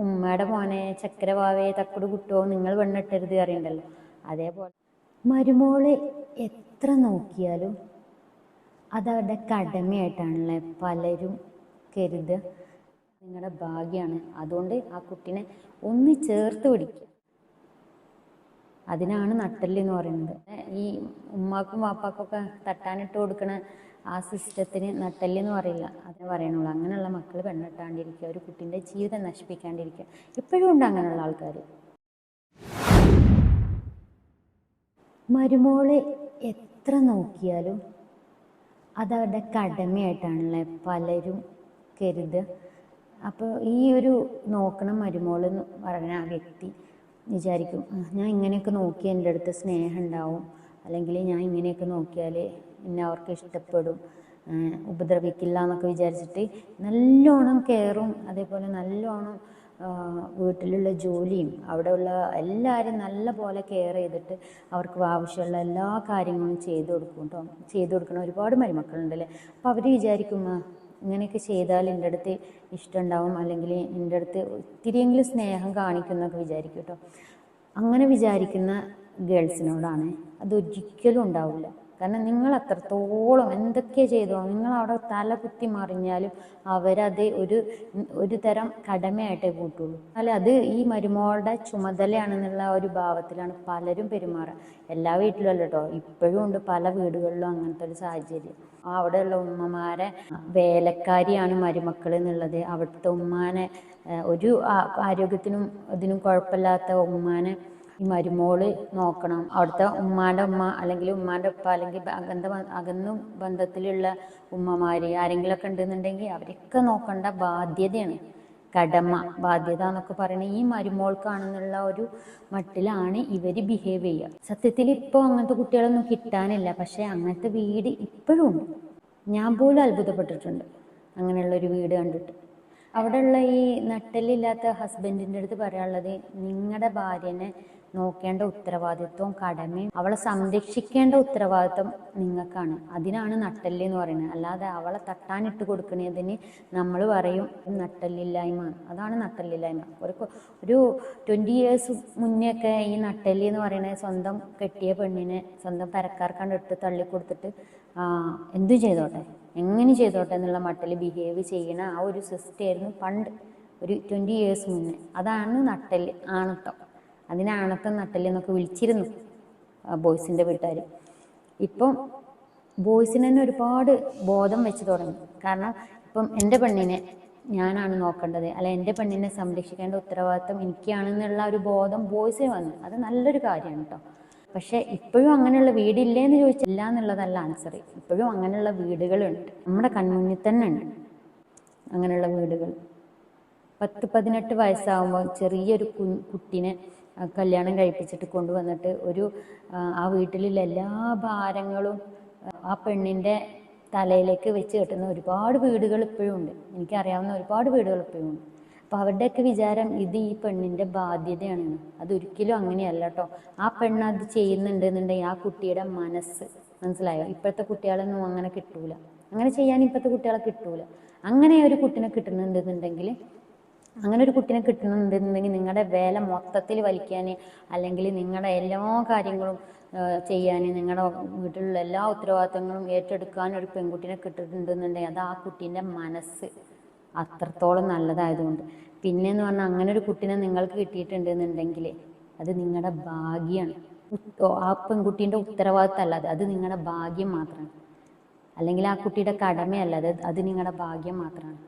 ഉമ്മയുടെ മോനെ ചക്കരവാവേ തക്കുട് കുട്ടോ നിങ്ങൾ വെണ്ണിട്ടരുത് അറിയണ്ടല്ലോ. അതേപോലെ മരുമോള് എത്ര നോക്കിയാലും അതവരുടെ കടമയായിട്ടാണല്ലേ പലരും കരുതുക. നിങ്ങളുടെ ഭാഗ്യമാണ്. അതുകൊണ്ട് ആ കുട്ടീനെ ഒന്ന് ചേർത്ത് പിടിക്കുക. അതിനാണ് നട്ടല് എന്ന് പറയുന്നത്. ഈ ഉമ്മാക്കും വാപ്പാക്കൊക്കെ തട്ടാനിട്ട് കൊടുക്കണ ആ സിസ്റ്റത്തിന് നട്ടല് എന്ന് പറയില്ല, അതിനെ പറയണുള്ളൂ. അങ്ങനെയുള്ള മക്കൾ പെണ്ണിട്ടാണ്ടിരിക്കുക, ഒരു കുട്ടീൻ്റെ ജീവിതം നശിപ്പിക്കാണ്ടിരിക്കുക. ഇപ്പോഴും ഉണ്ട് അങ്ങനെയുള്ള ആൾക്കാർ. മരുമോള് എത്ര നോക്കിയാലും അതവരുടെ കടമയായിട്ടാണല്ലേ പലരും കരുതുക. അപ്പോൾ ഈ ഒരു നോക്കണം മരുമോൾ എന്ന് പറഞ്ഞ ആ വ്യക്തി വിചാരിക്കും, ഞാൻ ഇങ്ങനെയൊക്കെ നോക്കി എൻ്റെ അടുത്ത് സ്നേഹം ഉണ്ടാവും, അല്ലെങ്കിൽ ഞാൻ ഇങ്ങനെയൊക്കെ നോക്കിയാൽ എന്നെ അവർക്ക് ഇഷ്ടപ്പെടും, ഉപദ്രവിക്കില്ല എന്നൊക്കെ വിചാരിച്ചിട്ട് നല്ലോണം കെയറും അതേപോലെ നല്ലോണം വീട്ടിലുള്ള ജോലിയും അവിടെയുള്ള എല്ലാവരും നല്ല പോലെ കെയർ ചെയ്തിട്ട് അവർക്ക് ആവശ്യമുള്ള എല്ലാ കാര്യങ്ങളും ചെയ്തു കൊടുക്കും കേട്ടോ. ചെയ്തു കൊടുക്കണ ഒരുപാട് മരുമക്കളുണ്ടല്ലേ. അപ്പോൾ അവർ വിചാരിക്കും, ഇങ്ങനെയൊക്കെ ചെയ്താൽ എൻ്റെ അടുത്ത് ഇഷ്ടമുണ്ടാവും, അല്ലെങ്കിൽ എൻ്റെ അടുത്ത് ഇത്തിരിയെങ്കിലും സ്നേഹം കാണിക്കുന്നൊക്കെ വിചാരിക്കും കേട്ടോ. അങ്ങനെ വിചാരിക്കുന്ന ഗേൾസിനോടാണ് അതൊരിക്കലും ഉണ്ടാവില്ല. കാരണം നിങ്ങൾ അത്രത്തോളം എന്തൊക്കെ ചെയ്തോ, നിങ്ങളവിടെ തല കുത്തി മറിഞ്ഞാലും അവരത് ഒരു തരം കടമയായിട്ടേ കൂട്ടുള്ളൂ. അല്ല, അത് ഈ മരുമോളുടെ ചുമതലയാണെന്നുള്ള ഒരു ഭാവത്തിലാണ് പലരും പെരുമാറുക. എല്ലാ വീട്ടിലും അല്ല കേട്ടോ, ഇപ്പോഴും ഉണ്ട് പല വീടുകളിലും അങ്ങനത്തെ ഒരു സാഹചര്യം. അവിടെയുള്ള ഉമ്മമാരെ വേലക്കാരിയാണ് മരുമക്കൾ എന്നുള്ളത്. അവിടുത്തെ ഉമ്മാനെ ഒരു ആരോഗ്യത്തിനും ഇതിനും കുഴപ്പമില്ലാത്ത ഉമ്മാനെ ഈ മരുമോള് നോക്കണം. അവിടുത്തെ ഉമ്മാൻ്റെ ഉമ്മ അല്ലെങ്കിൽ ഉമ്മാൻ്റെ ഉപ്പ അല്ലെങ്കിൽ അകന്നും ബന്ധത്തിലുള്ള ഉമ്മമാർ ആരെങ്കിലുമൊക്കെ ഉണ്ടെന്നുണ്ടെങ്കിൽ അവരൊക്കെ നോക്കേണ്ട ബാധ്യതയാണ്. കടമ, ബാധ്യത എന്നൊക്കെ പറയുന്നത് ഈ മരുമോൾക്കാണെന്നുള്ള ഒരു മട്ടിലാണ് ഇവർ ബിഹേവ് ചെയ്യുക. സത്യത്തിൽ ഇപ്പോൾ അങ്ങനത്തെ കുട്ടികളൊന്നും കിട്ടാനില്ല. പക്ഷേ അങ്ങനത്തെ വീട് ഇപ്പോഴും ഉണ്ട്. ഞാൻ പോലും അത്ഭുതപ്പെട്ടിട്ടുണ്ട് അങ്ങനെയുള്ളൊരു വീട് കണ്ടിട്ട്. അവിടെയുള്ള ഈ നട്ടലില്ലാത്ത ഹസ്ബൻഡിൻ്റെ അടുത്ത് പറയാനുള്ളത്, നിങ്ങളുടെ ഭാര്യനെ നോക്കേണ്ട ഉത്തരവാദിത്വവും കടമയും അവളെ സംരക്ഷിക്കേണ്ട ഉത്തരവാദിത്വം നിങ്ങൾക്കാണ്. അതിനാണ് നട്ടല് എന്ന് പറയുന്നത്. അല്ലാതെ അവളെ തട്ടാനിട്ട് കൊടുക്കുന്നതിന് നമ്മൾ പറയും നട്ടല്ലില്ലായ്മ. അതാണ് നട്ടല്ലില്ലായ്മ. ഒരു 20 years മുന്നേ ഒക്കെ ഈ നട്ടല് എന്ന് പറയുന്നത് സ്വന്തം കെട്ടിയ പെണ്ണിനെ സ്വന്തം പരക്കാർക്കാണ്ട് ഇട്ട് തള്ളിക്കൊടുത്തിട്ട് എന്തു ചെയ്തോട്ടെ, എങ്ങനെ ചെയ്തോട്ടെ എന്നുള്ള മട്ടിൽ ബിഹേവ് ചെയ്യണ ആ ഒരു സിസ്റ്റമായിരുന്നു പണ്ട്, ഒരു 20 years മുന്നേ. അതാണ് നട്ടല്, ആണത്തം. അതിനെ ആണത്തം നട്ടല് എന്നൊക്കെ വിളിച്ചിരുന്നു ബോയ്സിൻ്റെ വീട്ടുകാർ. ഇപ്പം ബോയ്സിന് തന്നെ ഒരുപാട് ബോധം വെച്ച് തുടങ്ങി. കാരണം ഇപ്പം എൻ്റെ പെണ്ണിനെ ഞാനാണ് നോക്കേണ്ടത്, അല്ല എൻ്റെ പെണ്ണിനെ സംരക്ഷിക്കേണ്ട ഉത്തരവാദിത്വം എനിക്കാണെന്നുള്ള ഒരു ബോധം ബോയ്സിന് വന്നു. അത് നല്ലൊരു കാര്യമാണ് കേട്ടോ. പക്ഷേ ഇപ്പോഴും അങ്ങനെയുള്ള വീടില്ലേന്ന് ചോദിച്ചാൽ ഇല്ല എന്നുള്ളതല്ല ആൻസർ. ഇപ്പോഴും അങ്ങനെയുള്ള വീടുകളുണ്ട്, നമ്മുടെ കൺമുന്നിൽ തന്നെ ഉണ്ട് അങ്ങനെയുള്ള വീടുകൾ. 10-18 വയസ്സാകുമ്പോൾ ചെറിയൊരു കുട്ടീനെ കല്യാണം കഴിപ്പിച്ചിട്ട് കൊണ്ടുവന്നിട്ട് ആ വീട്ടിലുള്ള എല്ലാ ഭാരങ്ങളും ആ പെണ്ണിൻ്റെ തലയിലേക്ക് വെച്ച് കെട്ടുന്ന ഒരുപാട് വീടുകൾ ഇപ്പോഴും ഉണ്ട്. എനിക്കറിയാവുന്ന ഒരുപാട് വീടുകൾ ഇപ്പോഴും ഉണ്ട്. അപ്പോൾ അവരുടെയൊക്കെ വിചാരം ഇത് ഈ പെണ്ണിൻ്റെ ബാധ്യതയാണെന്ന്. അതൊരിക്കലും അങ്ങനെയല്ല കേട്ടോ. ആ പെണ്ണ് അത് ചെയ്യുന്നുണ്ട് എന്നുണ്ടെങ്കിൽ ആ കുട്ടിയുടെ മനസ്സ്, മനസ്സിലായോ? ഇപ്പോഴത്തെ കുട്ടികളൊന്നും അങ്ങനെ കിട്ടൂല. അങ്ങനെ ചെയ്യാൻ ഇപ്പോഴത്തെ കുട്ടികളെ കിട്ടൂല. അങ്ങനെ ഒരു കുട്ടിനെ കിട്ടുന്നുണ്ടെന്നുണ്ടെങ്കിൽ നിങ്ങളുടെ വേല മൊത്തത്തിൽ വലിക്കാൻ, അല്ലെങ്കിൽ നിങ്ങളുടെ എല്ലാ കാര്യങ്ങളും ചെയ്യാൻ, നിങ്ങളുടെ വീട്ടിലുള്ള എല്ലാ ഉത്തരവാദിത്തങ്ങളും ഏറ്റെടുക്കാൻ ഒരു പെൺകുട്ടിനെ കിട്ടുന്നുണ്ടെന്നുണ്ടെങ്കിൽ അത് ആ കുട്ടീൻ്റെ മനസ്സ് അത്രത്തോളം നല്ലതായതുകൊണ്ട്. പിന്നെയെന്ന് പറഞ്ഞാൽ അങ്ങനെ ഒരു കുട്ടീനെ നിങ്ങൾക്ക് കിട്ടിയിട്ടുണ്ടെന്നുണ്ടെങ്കിൽ അത് നിങ്ങളുടെ ഭാഗ്യമാണ്. ആ പെൺകുട്ടീൻ്റെ ഉത്തരവാദിത്തമല്ല അത് നിങ്ങളുടെ ഭാഗ്യം മാത്രമാണ്. അല്ലെങ്കിൽ ആ കുട്ടിയുടെ കടമയല്ല അത് നിങ്ങളുടെ ഭാഗ്യം മാത്രമാണ്.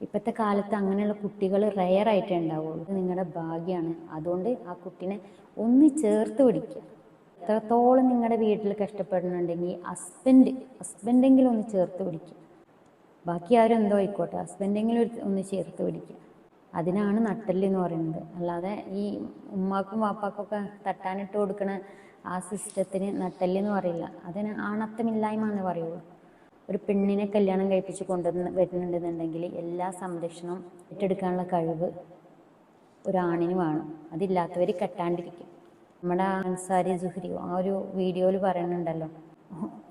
ഇപ്പോഴത്തെ കാലത്ത് അങ്ങനെയുള്ള കുട്ടികൾ റെയറായിട്ടേ ഉണ്ടാവുള്ളൂ. ഇത് നിങ്ങളുടെ ഭാഗ്യമാണ്. അതുകൊണ്ട് ആ കുട്ടീനെ ഒന്ന് ചേർത്ത് പിടിക്കുക. എത്രത്തോളം നിങ്ങളുടെ വീട്ടിൽ കഷ്ടപ്പെടുന്നുണ്ടെങ്കിൽ ഹസ്ബൻഡെങ്കിലും ഒന്ന് ചേർത്ത് പിടിക്കുക. ബാക്കി ആരും എന്തോ ആയിക്കോട്ടെ, ഹസ്ബൻഡെങ്കിലും ഒന്ന് ചേർത്ത് പിടിക്കുക. അതിനാണ് നട്ടല് എന്ന് പറയുന്നത്. അല്ലാതെ ഈ ഉമ്മാക്കും വാപ്പാക്കൊക്കെ തട്ടാനിട്ട് കൊടുക്കണ ആ സിസ്റ്റത്തിന് നട്ടല് എന്ന് പറയില്ല, അതിന് ആണത്തമില്ലായ്മ എന്ന് പറയുള്ളൂ. ഒരു പെണ്ണിനെ കല്യാണം കഴിപ്പിച്ച് വരുന്നുണ്ടെന്നുണ്ടെങ്കിൽ എല്ലാ സംരക്ഷണവും ഏറ്റെടുക്കാനുള്ള കഴിവ് ഒരാണിന് വേണം. അതില്ലാത്തവർ കെട്ടാണ്ടിരിക്കും. നമ്മുടെ അൻസാരി സുഹരി ആ ഒരു വീഡിയോയിൽ പറയുന്നുണ്ടല്ലോ,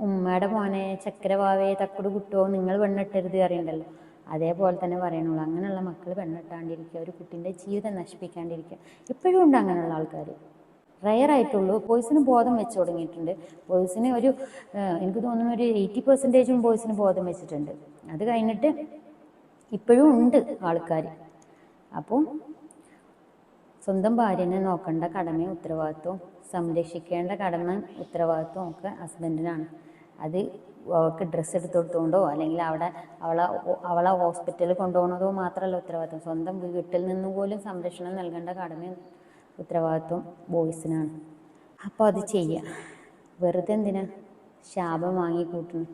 ഉമ്മയുടെ മോനെ ചക്കരവാവേ തക്കുട് കുട്ടോ നിങ്ങൾ വെണ്ണിട്ടരുത് അറിയണ്ടല്ലോ. അതേപോലെ തന്നെ പറയണുള്ളൂ. അങ്ങനെയുള്ള മക്കൾ പെണ്ണെട്ടാണ്ടിരിക്കുക, ഒരു കുട്ടീൻ്റെ ജീവിതം നശിപ്പിക്കാണ്ടിരിക്കുക. ഇപ്പോഴും ഉണ്ട് അങ്ങനെയുള്ള ആൾക്കാർ, റയറായിട്ടുള്ളൂ. ബോയ്സിന് ബോധം വെച്ച് തുടങ്ങിയിട്ടുണ്ട്. ബോയ്സിന് എനിക്ക് തോന്നുന്നു ഒരു 80% ബോയ്സിന് ബോധം വെച്ചിട്ടുണ്ട്. അത് കഴിഞ്ഞിട്ട് ഇപ്പോഴും ഉണ്ട് ആൾക്കാർ. അപ്പോൾ സ്വന്തം ഭാര്യനെ നോക്കേണ്ട കടമയും ഉത്തരവാദിത്വവും സംരക്ഷിക്കേണ്ട കടമയും ഉത്തരവാദിത്വവും ഒക്കെ ഹസ്ബൻഡിനാണ്. അത് അവൾക്ക് ഡ്രസ്സ് എടുത്ത് കൊടുത്തുകൊണ്ടോ അല്ലെങ്കിൽ അവളെ ഹോസ്പിറ്റലിൽ കൊണ്ടുപോകണതോ മാത്രമല്ല ഉത്തരവാദിത്വം. സ്വന്തം വീട്ടിൽ നിന്ന് പോലും സംരക്ഷണം നൽകേണ്ട കടമയും ഉത്തരവാദിത്വം ബോയ്സിനാണ്. അപ്പോൾ അത് ചെയ്യുക. വെറുതെ എന്തിനാ ശാപം വാങ്ങിക്കൂട്ടുന്നു?